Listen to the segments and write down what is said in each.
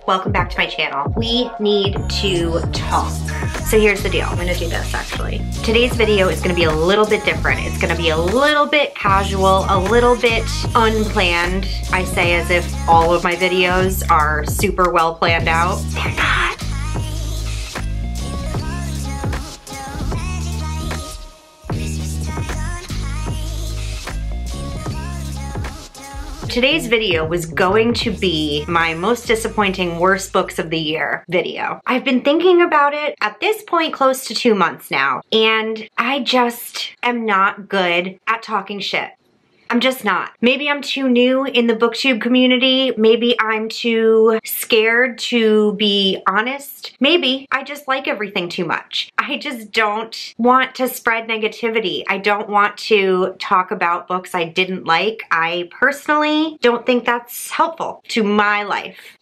Welcome back to my channel. We need to talk. So here's the deal. I'm gonna do this actually. Today's video is gonna be a little bit different. It's gonna be a little bit casual, a little bit unplanned. I say as if all of my videos are super well planned out. They're not. Today's video was going to be my most disappointing worst books of the year video. I've been thinking about it at this point close to 2 months now, and I just am not good at talking shit. I'm just not. Maybe I'm too new in the booktube community. Maybe I'm too scared to be honest. Maybe I just like everything too much. I just don't want to spread negativity. I don't want to talk about books I didn't like. I personally don't think that's helpful to my life.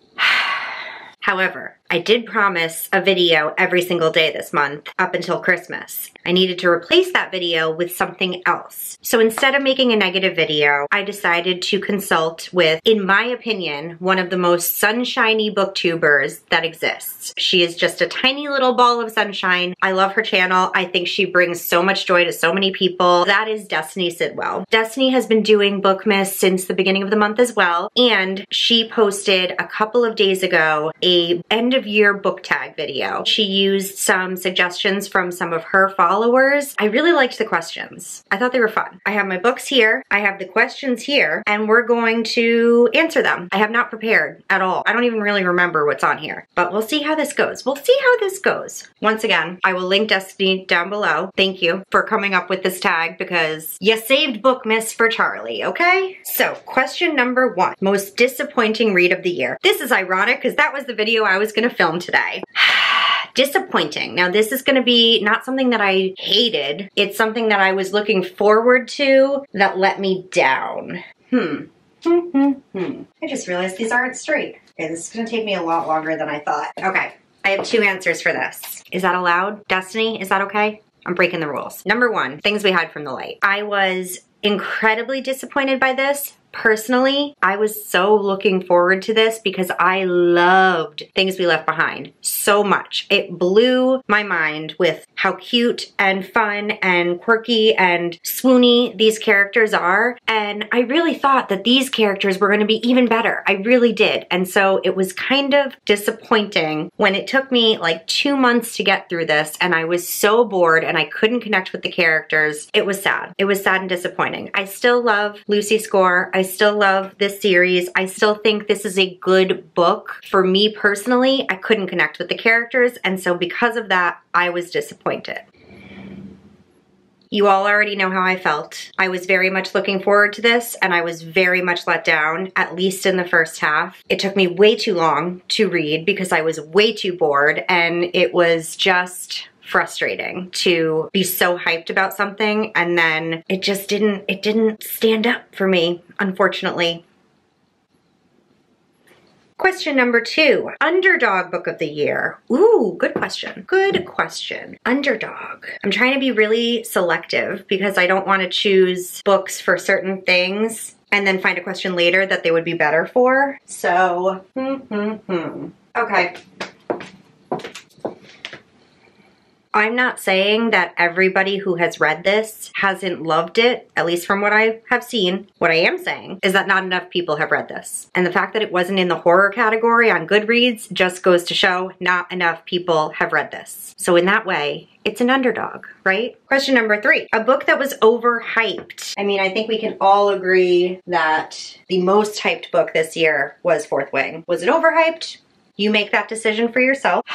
However, I did promise a video every single day this month up until Christmas. I needed to replace that video with something else. So instead of making a negative video, I decided to consult with, in my opinion, one of the most sunshiny booktubers that exists. She is just a tiny little ball of sunshine. I love her channel. I think she brings so much joy to so many people. That is Destiny Sidwell. Destiny has been doing Bookmas since the beginning of the month as well, and she posted a couple of days ago a end of year book tag video. She used some suggestions from some of her followers. I really liked the questions. I thought they were fun. I have my books here, I have the questions here, and we're going to answer them. I have not prepared at all. I don't even really remember what's on here, but we'll see how this goes. We'll see how this goes. Once again, I will link Destiny down below. Thank you for coming up with this tag because you saved Bookmas for Charlie, okay? So, question number 1, most disappointing read of the year. This is ironic because that was the video I was gonna film today. Disappointing. Now this is gonna be not something that I hated. It's something that I was looking forward to that let me down. I just realized these aren't straight. Okay, this is gonna take me a lot longer than I thought. Okay, I have 2 answers for this. Is that allowed? Destiny, is that okay? I'm breaking the rules. Number 1, things we hide from the light. I was incredibly disappointed by this. Personally, I was so looking forward to this because I loved Things We Left Behind so much. It blew my mind with how cute and fun and quirky and swoony these characters are. And I really thought that these characters were going to be even better. I really did. And so it was kind of disappointing when it took me like 2 months to get through this and I was so bored and I couldn't connect with the characters. It was sad. It was sad and disappointing. I still love Lucy Score. I still love this series. I still think this is a good book. For me personally, I couldn't connect with the characters, and so because of that, I was disappointed. You all already know how I felt. I was very much looking forward to this, and I was very much let down, at least in the first half. It took me way too long to read because I was way too bored, and it was just frustrating to be so hyped about something and then it didn't stand up for me, unfortunately. Question number 2, underdog book of the year. Ooh, good question. Good question. Underdog. I'm trying to be really selective because I don't want to choose books for certain things and then find a question later that they would be better for. So, okay. I'm not saying that everybody who has read this hasn't loved it, at least from what I have seen. What I am saying is that not enough people have read this. And the fact that it wasn't in the horror category on Goodreads just goes to show not enough people have read this. So in that way, it's an underdog, right? Question number 3, a book that was overhyped. I mean, I think we can all agree that the most hyped book this year was Fourth Wing. Was it overhyped? You make that decision for yourself.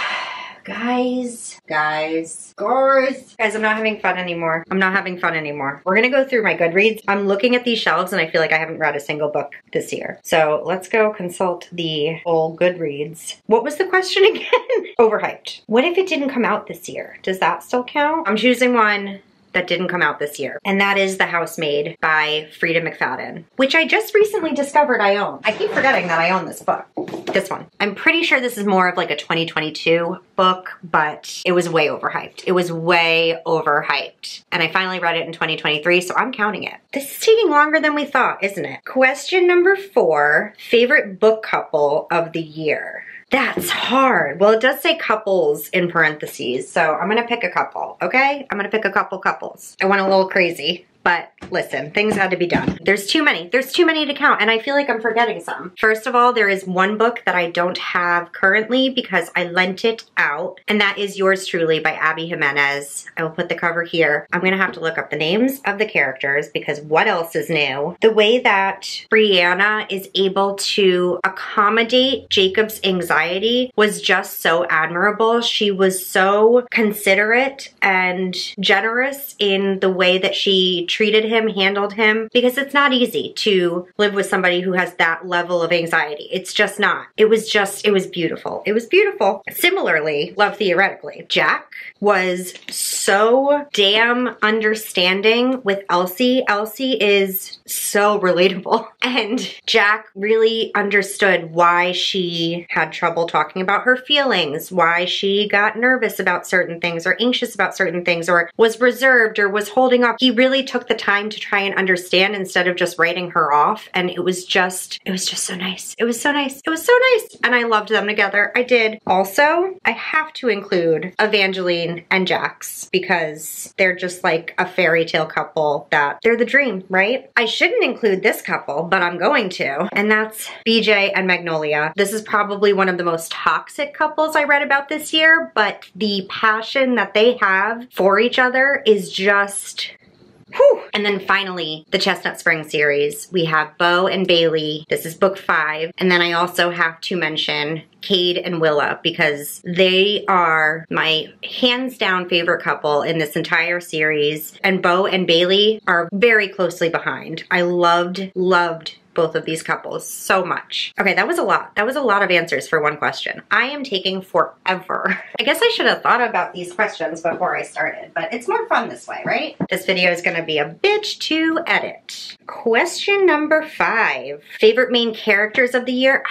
Guys, I'm not having fun anymore. I'm not having fun anymore. We're gonna go through my Goodreads. I'm looking at these shelves and I feel like I haven't read a single book this year. So let's go consult the old Goodreads. What was the question again? Overhyped. What if it didn't come out this year? Does that still count? I'm choosing one that didn't come out this year, and that is The Housemaid by Frida McFadden, which I just recently discovered I own. I keep forgetting that I own this book. This one. I'm pretty sure this is more of like a 2022 book, but it was way overhyped. It was way overhyped. And I finally read it in 2023, so I'm counting it. This is taking longer than we thought, isn't it? Question number 4, favorite book couple of the year. That's hard. Well, it does say couples in parentheses, so I'm gonna pick a couple, okay? I'm gonna pick a couple couples. I went a little crazy. But listen, things had to be done. There's too many. There's too many to count, and I feel like I'm forgetting some. First of all, there is one book that I don't have currently because I lent it out, and that is Yours Truly by Abby Jimenez. I will put the cover here. I'm gonna have to look up the names of the characters because what else is new? The way that Brianna is able to accommodate Jacob's anxiety was just so admirable. She was so considerate and generous in the way that she treated him, handled him, because it's not easy to live with somebody who has that level of anxiety. It's just not. It was beautiful. It was beautiful. Similarly, Love Theoretically, Jack was so damn understanding with Elsie. Elsie is so relatable. And Jack really understood why she had trouble talking about her feelings, why she got nervous about certain things or anxious about certain things or was reserved or was holding up. He really took the time to try and understand instead of just writing her off. And it was just so nice. It was so nice. It was so nice. And I loved them together. I did. Also, I have to include Evangeline and Jax because they're just like a fairy tale couple that they're the dream, right? I shouldn't include this couple, but I'm going to. And that's BJ and Magnolia. This is probably one of the most toxic couples I read about this year, but the passion that they have for each other is just... whew. And then finally, the Chestnut Spring series. We have Bo and Bailey. This is book 5. And then I also have to mention Cade and Willa because they are my hands down favorite couple in this entire series. And Bo and Bailey are very closely behind. I loved both of these couples so much. Okay, that was a lot. That was a lot of answers for one question. I am taking forever. I guess I should have thought about these questions before I started, but it's more fun this way, right? This video is gonna be a bitch to edit. Question number 5. Favorite main characters of the year?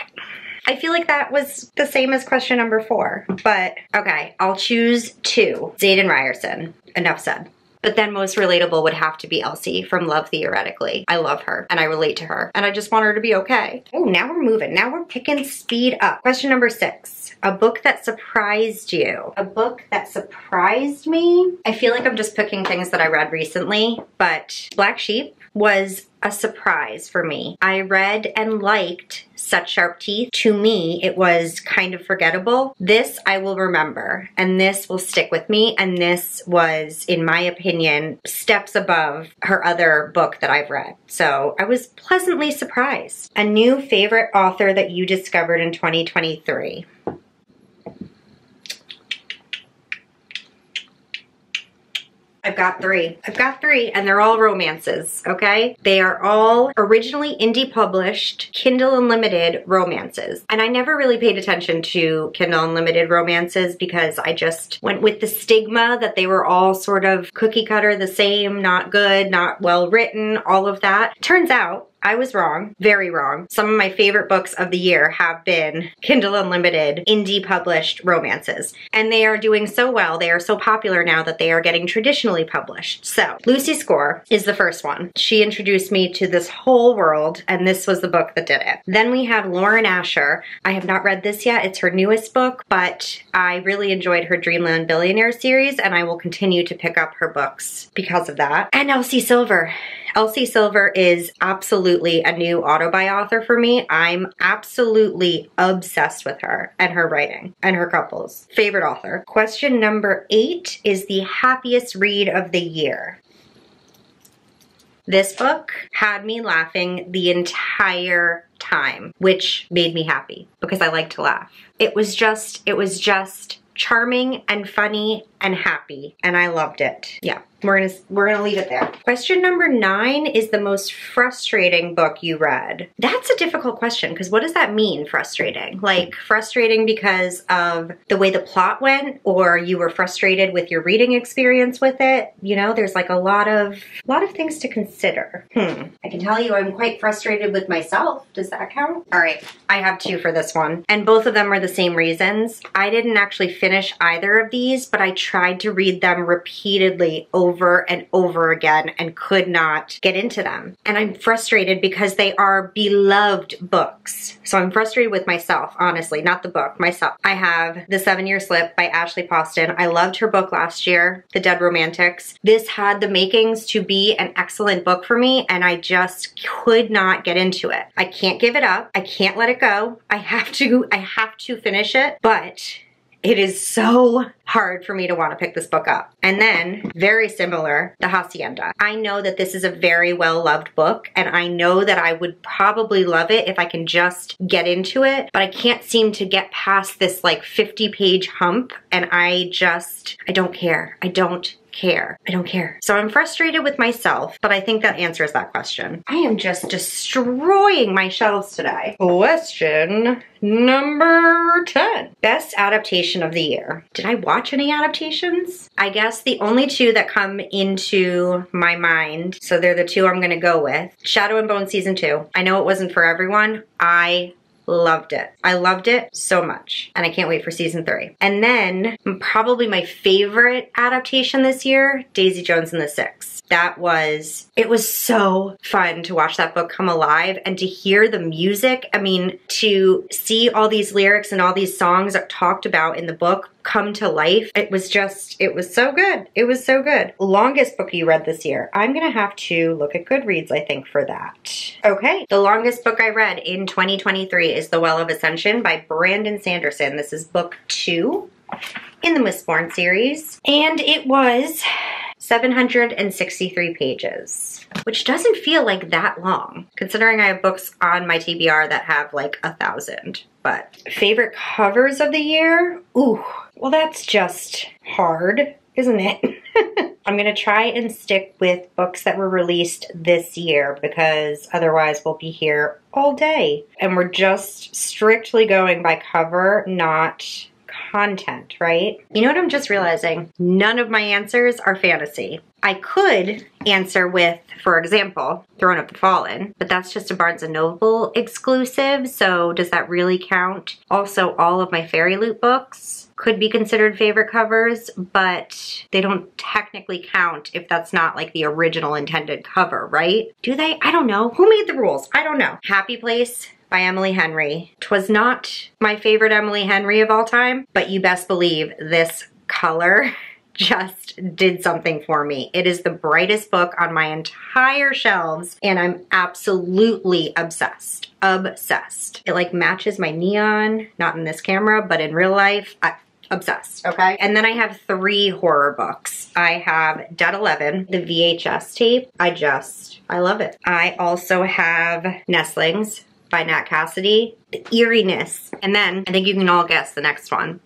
I feel like that was the same as question number 4, but okay, I'll choose 2. Zayd and Ryerson. Enough said. But then most relatable would have to be Elsie from Love Theoretically. I love her and I relate to her and I just want her to be okay. Oh, now we're moving. Now we're picking speed up. Question number 6. A book that surprised you. A book that surprised me? I feel like I'm just picking things that I read recently, but Black Sheep was a surprise for me. I read and liked Such Sharp Teeth. To me, it was kind of forgettable. This I will remember, and this will stick with me, and this was, in my opinion, steps above her other book that I've read. So I was pleasantly surprised. A new favorite author that you discovered in 2023. I've got 3. I've got 3 and they're all romances, okay? They are all originally indie published, Kindle Unlimited romances. And I never really paid attention to Kindle Unlimited romances because I just went with the stigma that they were all sort of cookie cutter, the same, not good, not well written, all of that. Turns out, I was wrong, very wrong. Some of my favorite books of the year have been Kindle Unlimited, indie published romances. And they are doing so well, they are so popular now that they are getting traditionally published. So, Lucy Score is the first one. She introduced me to this whole world, and this was the book that did it. Then we have Lauren Asher. I have not read this yet, it's her newest book, but I really enjoyed her Dreamland Billionaire series, and I will continue to pick up her books because of that. And Elsie Silver. Elsie Silver is absolutely a new auto-buy author for me. I'm absolutely obsessed with her and her writing and her couples. Favorite author. Question number 8 is the happiest read of the year. This book had me laughing the entire time, which made me happy because I like to laugh. It was just charming and funny and happy, and I loved it. Yeah, We're gonna leave it there. Question number 9 is the most frustrating book you read. That's a difficult question because what does that mean, frustrating? Like frustrating because of the way the plot went, or you were frustrated with your reading experience with it? You know, there's like a lot of things to consider. I can tell you I'm quite frustrated with myself. Does that count? All right, I have 2 for this one, and both of them are the same reasons. I didn't actually finish either of these, but I tried to read them repeatedly over and over again and could not get into them. And I'm frustrated because they are beloved books. So I'm frustrated with myself, honestly, not the book, myself. I have The 7-Year Slip by Ashley Poston. I loved her book last year, The Dead Romantics. This had the makings to be an excellent book for me, and I just could not get into it. I can't give it up. I can't let it go. I have to finish it, but it is so hard for me to want to pick this book up. And then, very similar, The Hacienda. I know that this is a very well-loved book, and I know that I would probably love it if I can just get into it, but I can't seem to get past this like 50-page hump, and I don't care. I don't care. So I'm frustrated with myself, but I think that answers that question. I am just destroying my shelves today. Question number 10. Best adaptation of the year. Did I watch any adaptations? I guess the only 2 that come into my mind, so they're the 2 I'm gonna go with. Shadow and Bone Season 2. I know it wasn't for everyone. I loved it. I loved it so much, and I can't wait for season 3. And then probably my favorite adaptation this year, Daisy Jones and the Six. It was so fun to watch that book come alive and to hear the music. I mean, to see all these lyrics and all these songs that talked about in the book come to life. It was so good. It was so good. Longest book you read this year. I'm gonna have to look at Goodreads, I think, for that. Okay, the longest book I read in 2023 is The Well of Ascension by Brandon Sanderson. This is book 2 in the Mistborn series, and it was 763 pages, which doesn't feel like that long, considering I have books on my TBR that have like 1,000. But favorite covers of the year? Ooh, well that's just hard, isn't it? I'm gonna try and stick with books that were released this year because otherwise we'll be here all day. And we're just strictly going by cover, not content, right? You know what I'm just realizing? None of my answers are fantasy. I could answer with, for example, Throne of the Fallen, but that's just a Barnes & Noble exclusive, so does that really count? Also, all of my Fairy Loot books could be considered favorite covers, but they don't technically count if that's not like the original intended cover, right? Do they? I don't know. Who made the rules? I don't know. Happy Place by Emily Henry. 'Twas not my favorite Emily Henry of all time, but you best believe this color just did something for me. It is the brightest book on my entire shelves, and I'm absolutely obsessed. Obsessed. It like matches my neon, not in this camera, but in real life, obsessed, okay? And then I have 3 horror books. I have Dead 11, the VHS tape. I love it. I also have Nestlings by Nat Cassidy, the eeriness. And then I think you can all guess the next one.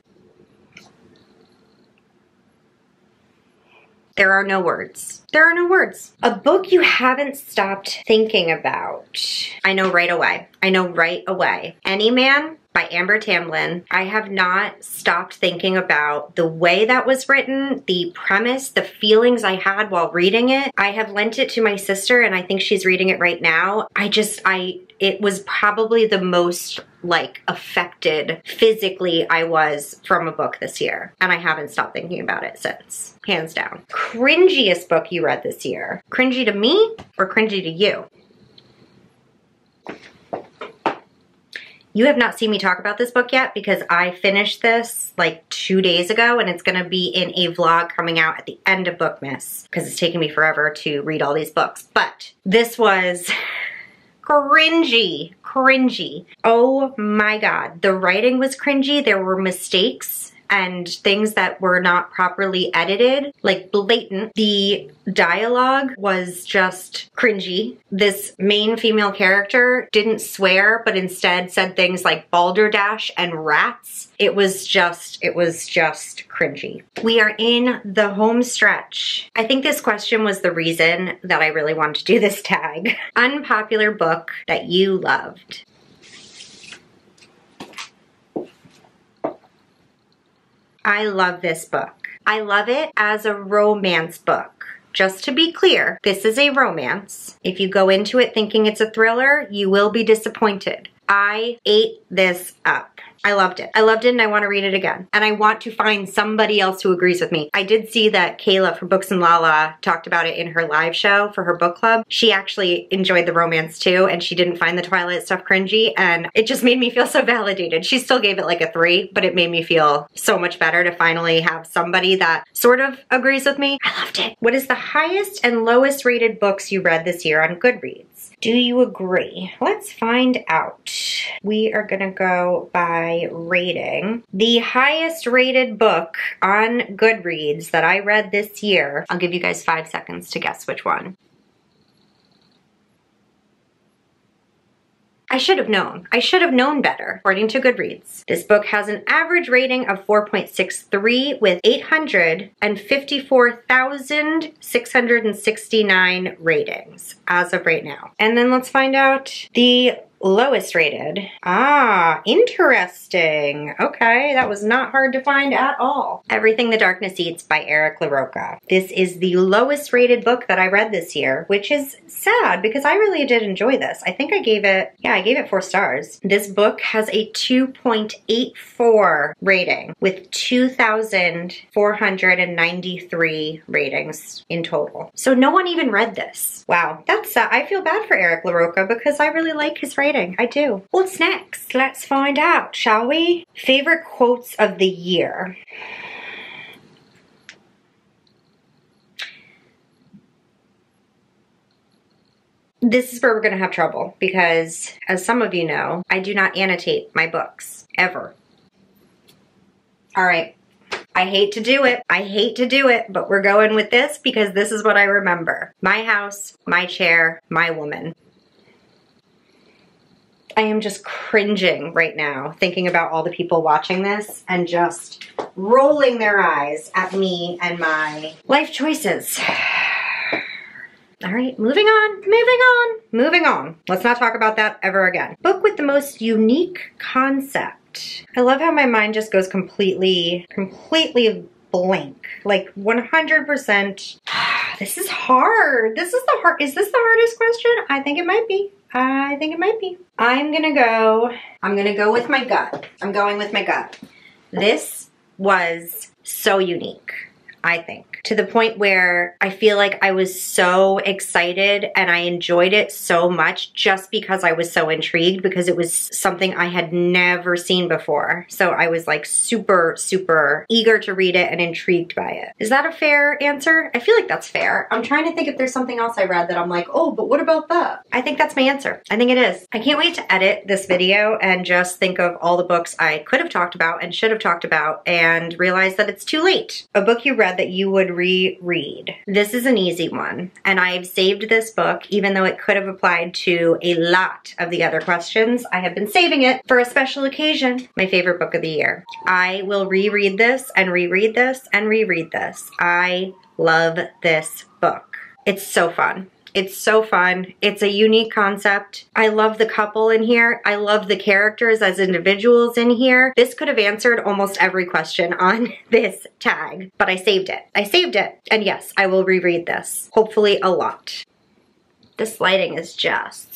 There are no words. There are no words. A book you haven't stopped thinking about. I know right away. I know right away. Any Man by Amber Tamblyn. I have not stopped thinking about the way that was written, the premise, the feelings I had while reading it. I have lent it to my sister and I think she's reading it right now. It was probably the most like affected physically I was from a book this year. And I haven't stopped thinking about it since, hands down. Cringiest book you read this year. Cringy to me or cringy to you? You have not seen me talk about this book yet because I finished this like 2 days ago and it's gonna be in a vlog coming out at the end of Bookmas because it's taken me forever to read all these books. But this was cringy. Oh my God. The writing was cringy. There were mistakes and things that were not properly edited, like blatant. The dialogue was just cringy. This main female character didn't swear, but instead said things like balderdash and rats. It was just cringy. We are in the home stretch. I think this question was the reason that I really wanted to do this tag. Unpopular book that you loved. I love this book. I love it as a romance book. Just to be clear, this is a romance. If you go into it thinking it's a thriller, you will be disappointed. I ate this up. I loved it. I loved it and I want to read it again. And I want to find somebody else who agrees with me. I did see that Kayla from Books and Lala talked about it in her live show for her book club. She actually enjoyed the romance too, and she didn't find the Twilight stuff cringy, and it just made me feel so validated. She still gave it like a 3, but it made me feel so much better to finally have somebody that sort of agrees with me. I loved it. What is the highest and lowest rated books you read this year on Goodreads? Do you agree? Let's find out. We are gonna go by rating. The highest rated book on Goodreads that I read this year, I'll give you guys 5 seconds to guess which one. I should have known. I should have known better, according to Goodreads. This book has an average rating of 4.63 with 854,669 ratings as of right now. And then let's find out the lowest rated. Ah, interesting. Okay, that was not hard to find at all. Everything the Darkness Eats by Eric LaRocca. This is the lowest rated book that I read this year, which is sad because I really did enjoy this. I think I gave it 4 stars. This book has a 2.84 rating with 2,493 ratings in total. So no one even read this. Wow, that's sad. I feel bad for Eric LaRocca because I really like his writing. I do. What's next? Let's find out, shall we? Favorite quotes of the year. This is where we're gonna have trouble because, as some of you know, I do not annotate my books, ever. All right. I hate to do it. I hate to do it, but we're going with this because this is what I remember. My house, my chair, my woman. I am just cringing right now thinking about all the people watching this and just rolling their eyes at me and my life choices. All right, moving on. Let's not talk about that ever again. Book with the most unique concept. I love how my mind just goes completely blank, like 100%. This is hard. Is this the hardest question? I think it might be. I'm gonna go with my gut. I'm going with my gut. This was so unique, I think, to the point where I feel like I was so excited and I enjoyed it so much just because I was so intrigued, because it was something I had never seen before. So I was like super eager to read it and intrigued by it. Is that a fair answer? I feel like that's fair. I'm trying to think if there's something else I read that I'm like, oh, but what about that? I think that's my answer. I think it is. I can't wait to edit this video and just think of all the books I could have talked about and should have talked about and realize that it's too late. A book you read that you would reread. This is an easy one, and I've saved this book even though it could have applied to a lot of the other questions. I have been saving it for a special occasion. My favorite book of the year. I will reread this and reread this and reread this. I love this book. It's so fun. It's so fun. It's a unique concept. I love the couple in here. I love the characters as individuals in here. This could have answered almost every question on this tag, but I saved it. I saved it. And yes, I will reread this. Hopefully a lot. This lighting is just...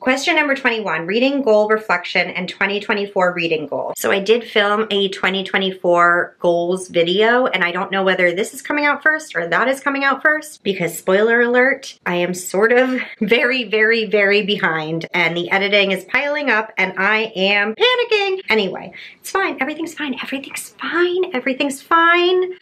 Question number 21, reading goal reflection and 2024 reading goal. So I did film a 2024 goals video, and I don't know whether this is coming out first or that is coming out first, because spoiler alert, I am sort of very behind, and the editing is piling up and I am panicking. Anyway, it's fine. Everything's fine. Everything's fine. Everything's fine.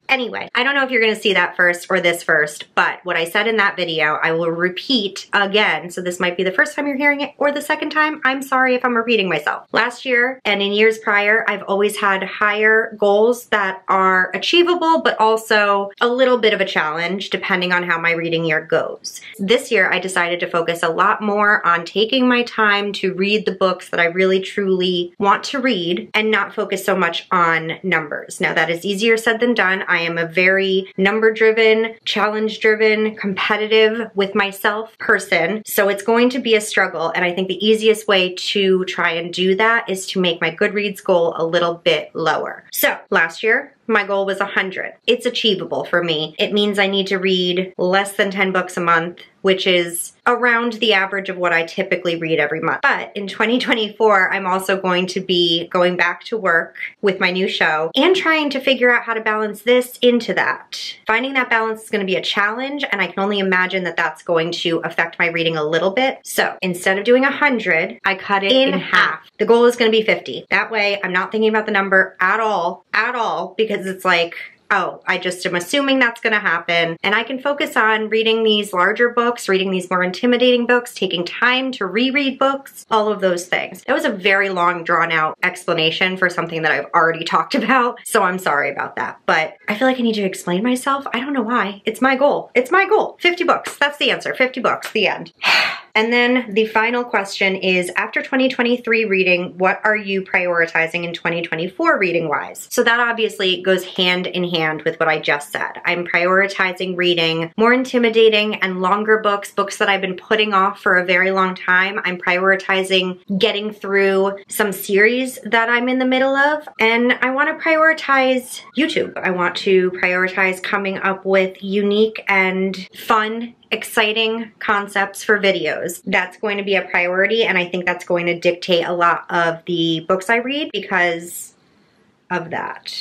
Anyway, I don't know if you're gonna see that first or this first, but what I said in that video, I will repeat again. So this might be the first time you're hearing it or the second time. I'm sorry if I'm repeating myself. Last year and in years prior, I've always had higher goals that are achievable, but also a little bit of a challenge depending on how my reading year goes. This year, I decided to focus a lot more on taking my time to read the books that I really truly want to read and not focus so much on numbers. Now that is easier said than done. I am a very number-driven, challenge-driven, competitive with myself person, so it's going to be a struggle, and I think the easiest way to try and do that is to make my Goodreads goal a little bit lower. So last year, my goal was 100. It's achievable for me. It means I need to read less than 10 books a month, which is around the average of what I typically read every month. But in 2024, I'm also going to be going back to work with my new show and trying to figure out how to balance this into that. Finding that balance is going to be a challenge, and I can only imagine that that's going to affect my reading a little bit. So instead of doing 100, I cut it in half. The goal is going to be 50. That way, I'm not thinking about the number at all, because it's like, oh, I just am assuming that's gonna happen. And I can focus on reading these larger books, reading these more intimidating books, taking time to reread books, all of those things. That was a very long, drawn out explanation for something that I've already talked about, so I'm sorry about that. But I feel like I need to explain myself. I don't know why. It's my goal. It's my goal. 50 books. That's the answer. 50 books. The end. And then the final question is, after 2023 reading, what are you prioritizing in 2024 reading-wise? So that obviously goes hand in hand with what I just said. I'm prioritizing reading more intimidating and longer books, books that I've been putting off for a very long time. I'm prioritizing getting through some series that I'm in the middle of, and I want to prioritize YouTube. I want to prioritize coming up with unique and fun, exciting concepts for videos. That's going to be a priority, and I think that's going to dictate a lot of the books I read because of that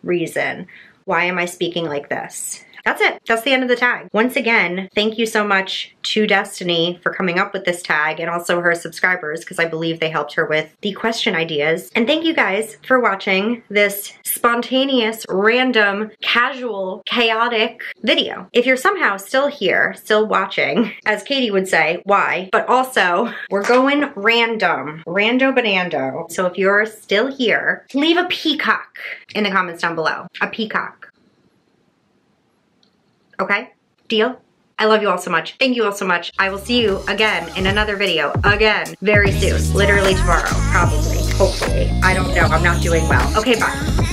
reason. Why am I speaking like this? That's it. That's the end of the tag. Once again, thank you so much to Destiny for coming up with this tag, and also her subscribers, because I believe they helped her with the question ideas. And thank you guys for watching this spontaneous, random, casual, chaotic video. If you're somehow still here, still watching, as Katie would say, why? But also, we're going random. Rando banando. So if you're still here, leave a peacock in the comments down below. A peacock. Okay? Deal? I love you all so much. Thank you all so much. I will see you again in another video, again, very soon. Literally tomorrow, probably, hopefully. I don't know. I'm not doing well. Okay, bye.